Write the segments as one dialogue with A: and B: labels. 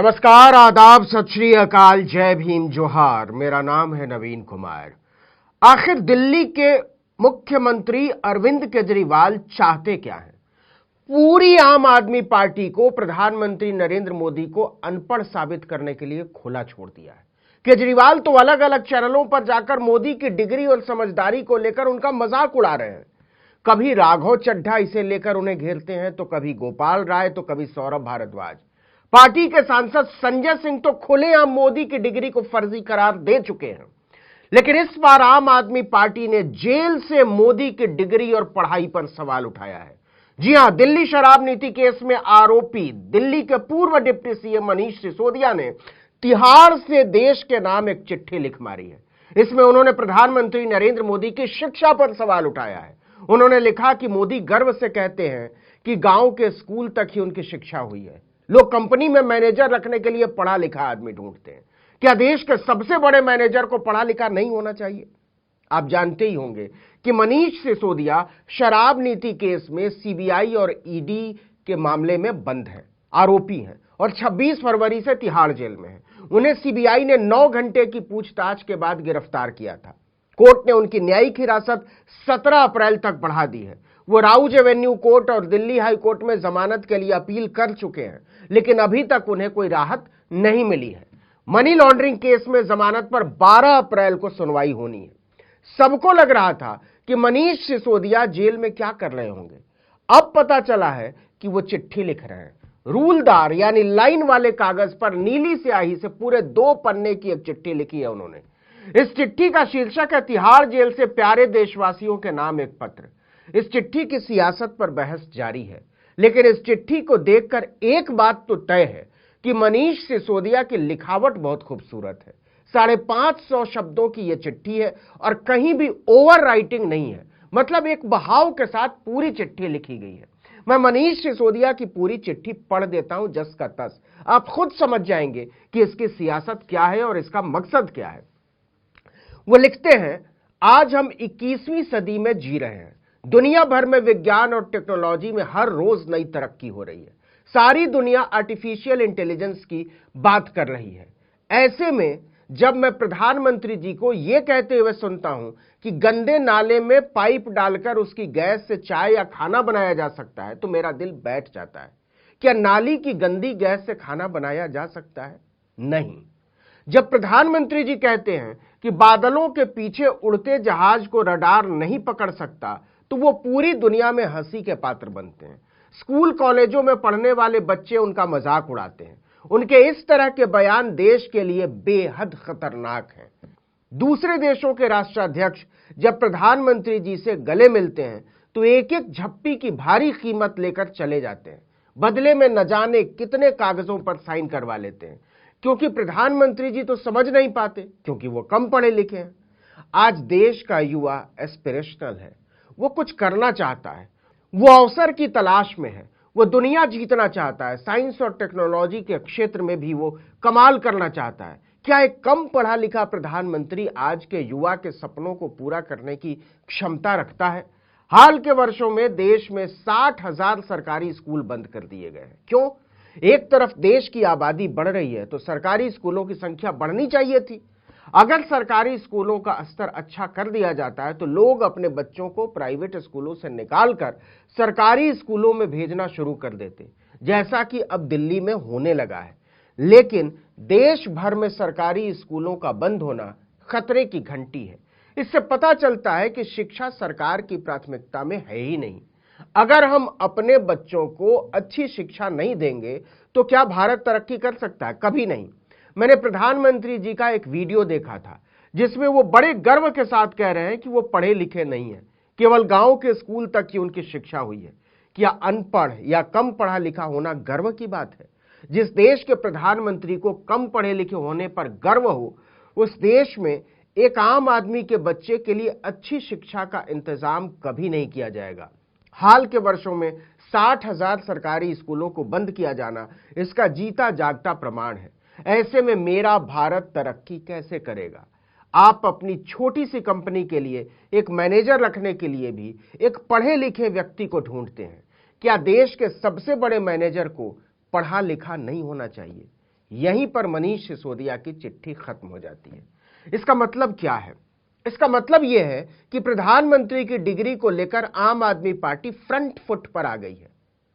A: नमस्कार, आदाब, सत श्री अकाल, जय भीम, जोहार। मेरा नाम है नवीन कुमार। आखिर दिल्ली के मुख्यमंत्री अरविंद केजरीवाल चाहते क्या हैं? पूरी आम आदमी पार्टी को प्रधानमंत्री नरेंद्र मोदी को अनपढ़ साबित करने के लिए खुला छोड़ दिया है। केजरीवाल तो अलग अलग चैनलों पर जाकर मोदी की डिग्री और समझदारी को लेकर उनका मजाक उड़ा रहे हैं। कभी राघव चड्ढा इसे लेकर उन्हें घेरते हैं, तो कभी गोपाल राय, तो कभी सौरभ भारद्वाज। पार्टी के सांसद संजय सिंह तो खुलेआम मोदी की डिग्री को फर्जी करार दे चुके हैं। लेकिन इस बार आम आदमी पार्टी ने जेल से मोदी की डिग्री और पढ़ाई पर सवाल उठाया है। जी हां, दिल्ली शराब नीति केस में आरोपी दिल्ली के पूर्व डिप्टी सीएम मनीष सिसोदिया ने तिहाड़ से देश के नाम एक चिट्ठी लिख मारी है। इसमें उन्होंने प्रधानमंत्री नरेंद्र मोदी की शिक्षा पर सवाल उठाया है। उन्होंने लिखा कि मोदी गर्व से कहते हैं कि गांव के स्कूल तक ही उनकी शिक्षा हुई है। लोग कंपनी में मैनेजर रखने के लिए पढ़ा लिखा आदमी ढूंढते हैं। क्या देश के सबसे बड़े मैनेजर को पढ़ा लिखा नहीं होना चाहिए? आप जानते ही होंगे कि मनीष सिसोदिया शराब नीति केस में सीबीआई और ईडी के मामले में बंद है, आरोपी हैं और 26 फरवरी से तिहाड़ जेल में हैं। उन्हें सीबीआई ने 9 घंटे की पूछताछ के बाद गिरफ्तार किया था। कोर्ट ने उनकी न्यायिक हिरासत 17 अप्रैल तक बढ़ा दी है। वो राउज एवेन्यू कोर्ट और दिल्ली हाई कोर्ट में जमानत के लिए अपील कर चुके हैं, लेकिन अभी तक उन्हें कोई राहत नहीं मिली है। मनी लॉन्ड्रिंग केस में जमानत पर 12 अप्रैल को सुनवाई होनी है। सबको लग रहा था कि मनीष सिसोदिया जेल में क्या कर रहे होंगे। अब पता चला है कि वो चिट्ठी लिख रहे हैं। रूलदार यानी लाइन वाले कागज पर नीली स्याही से पूरे 2 पन्ने की एक चिट्ठी लिखी है उन्होंने। इस चिट्ठी का शीर्षक है तिहाड़ जेल से प्यारे देशवासियों के नाम एक पत्र। इस चिट्ठी की सियासत पर बहस जारी है, लेकिन इस चिट्ठी को देखकर एक बात तो तय है कि मनीष सिसोदिया की लिखावट बहुत खूबसूरत है। 550 शब्दों की यह चिट्ठी है और कहीं भी ओवर राइटिंग नहीं है। मतलब एक बहाव के साथ पूरी चिट्ठी लिखी गई है। मैं मनीष सिसोदिया की पूरी चिट्ठी पढ़ देता हूं जस का तस। आप खुद समझ जाएंगे कि इसकी सियासत क्या है और इसका मकसद क्या है। वो लिखते हैं, आज हम 21वीं सदी में जी रहे हैं। दुनिया भर में विज्ञान और टेक्नोलॉजी में हर रोज नई तरक्की हो रही है। सारी दुनिया आर्टिफिशियल इंटेलिजेंस की बात कर रही है। ऐसे में जब मैं प्रधानमंत्री जी को यह कहते हुए सुनता हूं कि गंदे नाले में पाइप डालकर उसकी गैस से चाय या खाना बनाया जा सकता है, तो मेरा दिल बैठ जाता है। क्या नाली की गंदी गैस से खाना बनाया जा सकता है? नहीं। जब प्रधानमंत्री जी कहते हैं कि बादलों के पीछे उड़ते जहाज को रडार नहीं पकड़ सकता, तो वो पूरी दुनिया में हंसी के पात्र बनते हैं। स्कूल कॉलेजों में पढ़ने वाले बच्चे उनका मजाक उड़ाते हैं। उनके इस तरह के बयान देश के लिए बेहद खतरनाक हैं। दूसरे देशों के राष्ट्राध्यक्ष जब प्रधानमंत्री जी से गले मिलते हैं तो एक एक झप्पी की भारी कीमत लेकर चले जाते हैं। बदले में न जाने कितने कागजों पर साइन करवा लेते हैं, क्योंकि प्रधानमंत्री जी तो समझ नहीं पाते, क्योंकि वो कम पढ़े लिखे हैं। आज देश का युवा एस्पिरेशनल है। वो कुछ करना चाहता है, वो अवसर की तलाश में है, वो दुनिया जीतना चाहता है। साइंस और टेक्नोलॉजी के क्षेत्र में भी वो कमाल करना चाहता है। क्या एक कम पढ़ा लिखा प्रधानमंत्री आज के युवा के सपनों को पूरा करने की क्षमता रखता है? हाल के वर्षों में देश में 60,000 सरकारी स्कूल बंद कर दिए गए हैं। क्यों? एक तरफ देश की आबादी बढ़ रही है तो सरकारी स्कूलों की संख्या बढ़नी चाहिए थी। अगर सरकारी स्कूलों का स्तर अच्छा कर दिया जाता है तो लोग अपने बच्चों को प्राइवेट स्कूलों से निकालकर सरकारी स्कूलों में भेजना शुरू कर देते, जैसा कि अब दिल्ली में होने लगा है। लेकिन देश भर में सरकारी स्कूलों का बंद होना खतरे की घंटी है। इससे पता चलता है कि शिक्षा सरकार की प्राथमिकता में है ही नहीं। अगर हम अपने बच्चों को अच्छी शिक्षा नहीं देंगे तो क्या भारत तरक्की कर सकता है? कभी नहीं। मैंने प्रधानमंत्री जी का एक वीडियो देखा था जिसमें वो बड़े गर्व के साथ कह रहे हैं कि वो पढ़े लिखे नहीं हैं, केवल गांव के स्कूल तक की उनकी शिक्षा हुई है। क्या अनपढ़ या कम पढ़ा लिखा होना गर्व की बात है? जिस देश के प्रधानमंत्री को कम पढ़े लिखे होने पर गर्व हो, उस देश में एक आम आदमी के बच्चे के लिए अच्छी शिक्षा का इंतजाम कभी नहीं किया जाएगा। हाल के वर्षों में 60,000 सरकारी स्कूलों को बंद किया जाना इसका जीता जागता प्रमाण है। ऐसे में मेरा भारत तरक्की कैसे करेगा? आप अपनी छोटी सी कंपनी के लिए एक मैनेजर रखने के लिए भी एक पढ़े लिखे व्यक्ति को ढूंढते हैं। क्या देश के सबसे बड़े मैनेजर को पढ़ा लिखा नहीं होना चाहिए? यहीं पर मनीष सिसोदिया की चिट्ठी खत्म हो जाती है। इसका मतलब क्या है? इसका मतलब यह है कि प्रधानमंत्री की डिग्री को लेकर आम आदमी पार्टी फ्रंट फुट पर आ गई है,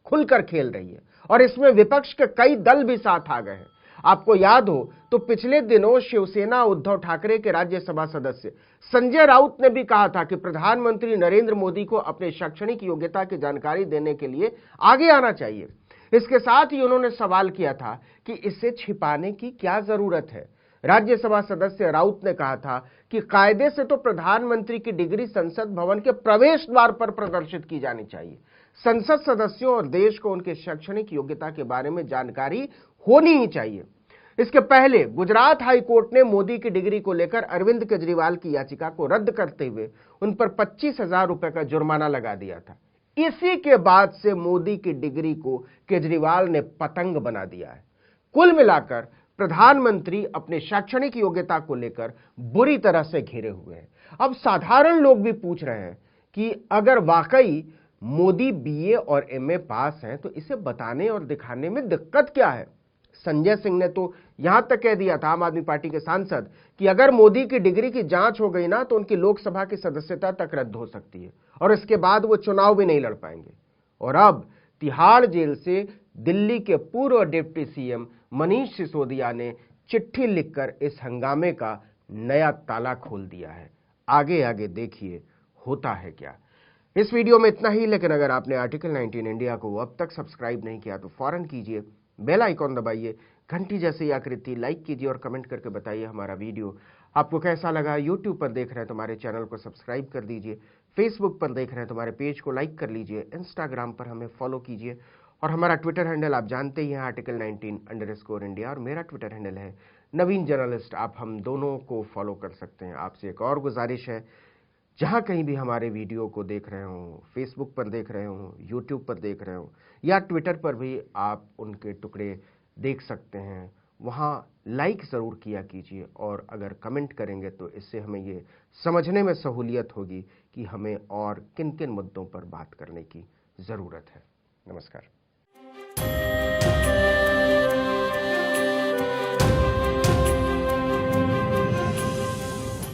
A: खुलकर खेल रही है, और इसमें विपक्ष के कई दल भी साथ आ गए हैं। आपको याद हो तो पिछले दिनों शिवसेना उद्धव ठाकरे के राज्यसभा सदस्य संजय राउत ने भी कहा था कि प्रधानमंत्री नरेंद्र मोदी को अपने शैक्षणिक योग्यता की जानकारी देने के लिए आगे आना चाहिए। इसके साथ ही उन्होंने सवाल किया था कि इसे छिपाने की क्या जरूरत है। राज्यसभा सदस्य राउत ने कहा था कि कायदे से तो प्रधानमंत्री की डिग्री संसद भवन के प्रवेश द्वार पर प्रदर्शित की जानी चाहिए। संसद सदस्यों और देश को उनके शैक्षणिक योग्यता के बारे में जानकारी होनी ही चाहिए। इसके पहले गुजरात हाई कोर्ट ने मोदी की डिग्री को लेकर अरविंद केजरीवाल की याचिका को रद्द करते हुए उन पर 25,000 रुपए का जुर्माना लगा दिया था। इसी के बाद से मोदी की डिग्री को केजरीवाल ने पतंग बना दिया है। कुल मिलाकर प्रधानमंत्री अपने शैक्षणिक योग्यता को लेकर बुरी तरह से घिरे हुए हैं। अब साधारण लोग भी पूछ रहे हैं कि अगर वाकई मोदी बीए और एमए पास हैं तो इसे बताने और दिखाने में दिक्कत क्या है? संजय सिंह ने तो यहां तक कह दिया था, आम आदमी पार्टी के सांसद, कि अगर मोदी की डिग्री की जांच हो गई ना तो उनकी लोकसभा की सदस्यता तक रद्द हो सकती है और इसके बाद वो चुनाव भी नहीं लड़ पाएंगे। और अब तिहाड़ जेल से दिल्ली के पूर्व डिप्टी सीएम मनीष सिसोदिया ने चिट्ठी लिखकर इस हंगामे का नया ताला खोल दिया है। आगे आगे देखिए होता है क्या। इस वीडियो में इतना ही, लेकिन अगर आपने आर्टिकल 19 इंडिया को अब तक सब्सक्राइब नहीं किया तो फौरन कीजिए, बेल आइकॉन दबाइए, घंटी जैसी आकृति लाइक कीजिए और कमेंट करके बताइए हमारा वीडियो आपको कैसा लगा। यूट्यूब पर देख रहे हैं तो हमारे चैनल को सब्सक्राइब कर दीजिए, फेसबुक पर देख रहे हैं तो हमारे पेज को लाइक कर लीजिए, इंस्टाग्राम पर हमें फॉलो कीजिए, और हमारा ट्विटर हैंडल आप जानते ही हैं, आर्टिकल 19_इंडिया, और मेरा ट्विटर हैंडल है नवीन जर्नलिस्ट। आप हम दोनों को फॉलो कर सकते हैं। आपसे एक और गुजारिश है, जहां कहीं भी हमारे वीडियो को देख रहे हो, फेसबुक पर देख रहे हो, यूट्यूब पर देख रहे हो या ट्विटर पर भी आप उनके टुकड़े देख सकते हैं, वहां लाइक ज़रूर किया कीजिए, और अगर कमेंट करेंगे तो इससे हमें ये समझने में सहूलियत होगी कि हमें और किन किन मुद्दों पर बात करने की ज़रूरत है। नमस्कार।